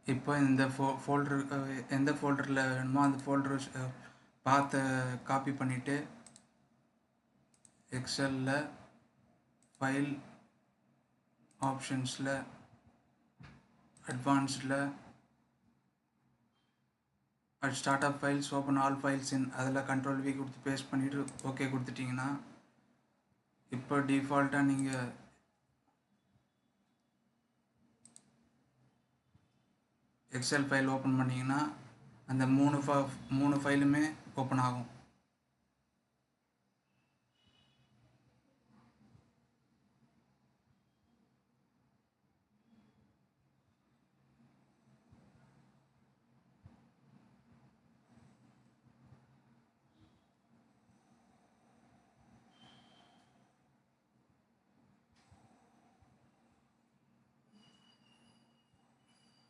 இப்போ இந்த ஃபோல்டர் எந்த ஃபோல்டரில் வேணுமோ அந்த ஃபோல்டர் பார்த்து காப்பி பண்ணிவிட்டு எக்ஸலில் ஃபைல் ஆப்ஷன்ஸில் அட்வான்ஸ்டில் start up files open all files அதில் கண்ட்ரோல் வி கொடுத்து பேஸ்ட் பண்ணிவிட்டு ஓகே கொடுத்துட்டிங்கன்னா இப்போ டிஃபால்ட்டாக நீங்கள் எக்ஸல் ஃபைல் ஓப்பன் பண்ணிங்கன்னா அந்த மூணு ஃபைலுமே ஓப்பன் ஆகும்.